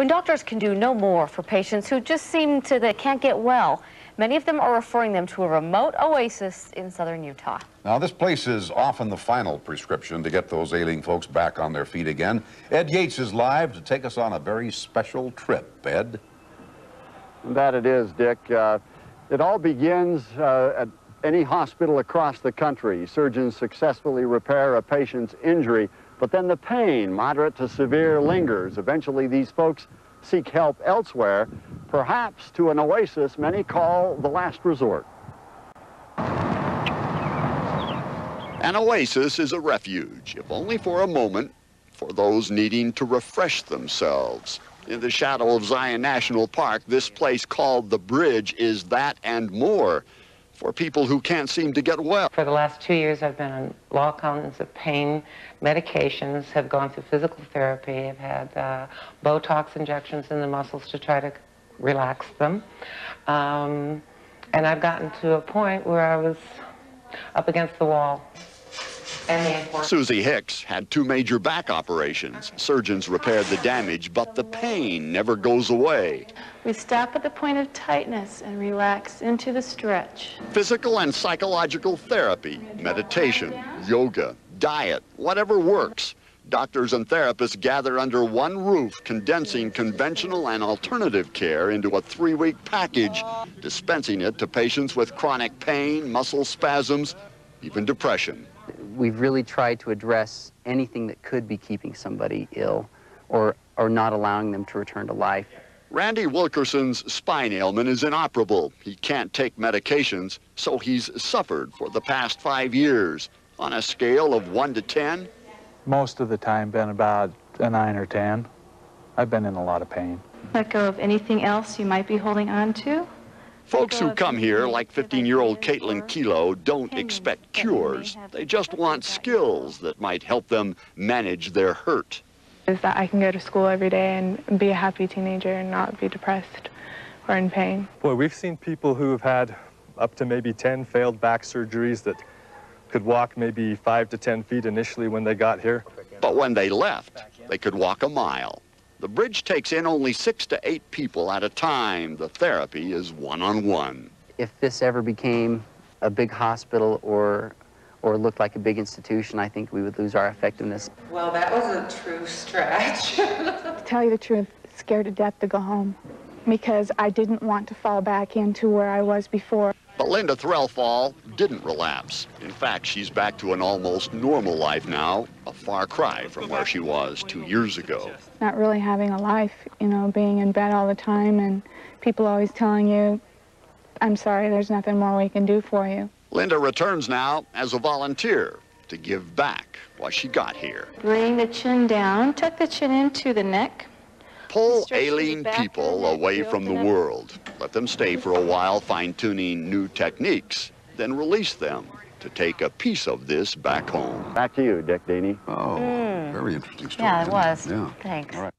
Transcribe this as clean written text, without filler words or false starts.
When doctors can do no more for patients who just seem to they can't get well, many of them are referring them to a remote oasis in southern Utah. Now, this place is often the final prescription to get those ailing folks back on their feet again. Ed Yates is live to take us on a very special trip. Ed? That it is, Dick. It all begins at any hospital across the country. Surgeons successfully repair a patient's injury, but then the pain, moderate to severe, lingers. Eventually, these folks seek help elsewhere, perhaps to an oasis many call the last resort. An oasis is a refuge, if only for a moment, for those needing to refresh themselves. In the shadow of Zion National Park, this place called The Bridge is that and more for people who can't seem to get well. For the last 2 years, I've been on all kinds of pain medications, have gone through physical therapy, have had Botox injections in the muscles to try to relax them. And I've gotten to a point where I was up against the wall. Susie Hicks had 2 major back operations. Surgeons repaired the damage, but the pain never goes away. We stop at the point of tightness and relax into the stretch. Physical and psychological therapy, meditation, yoga, diet, whatever works. Doctors and therapists gather under one roof, condensing conventional and alternative care into a 3-week package, dispensing it to patients with chronic pain, muscle spasms, even depression. We've really tried to address anything that could be keeping somebody ill or not allowing them to return to life. Randy Wilkerson's spine ailment is inoperable. He can't take medications, so he's suffered for the past 5 years. On a scale of 1 to 10? Most of the time been about a 9 or 10. I've been in a lot of pain. Let go of anything else you might be holding on to. Folks who come here, like 15-year-old Caitlin Kilo, don't expect cures. They just want skills that might help them manage their hurt. Is that I can go to school every day and be a happy teenager and not be depressed or in pain. Boy, we've seen people who have had up to maybe 10 failed back surgeries that could walk maybe 5 to 10 feet initially when they got here. But when they left, they could walk a mile. The bridge takes in only 6 to 8 people at a time. The therapy is one-on-one. If this ever became a big hospital or looked like a big institution, I think we would lose our effectiveness. Well, that was a true stretch. To tell you the truth, scared to death to go home because I didn't want to fall back into where I was before. But Linda Threlfall didn't relapse. In fact, she's back to an almost normal life now, a far cry from where she was 2 years ago. Not really having a life, you know, being in bed all the time and people always telling you, I'm sorry, there's nothing more we can do for you. Linda returns now as a volunteer to give back what she got here. Bring the chin down, tuck the chin into the neck. Pull ailing people away from the world. Let them stay for a while fine-tuning new techniques, then release them to take a piece of this back home. Back to you, Dick Daney. Oh, very interesting story. Yeah, it was. Yeah. Thanks. All right.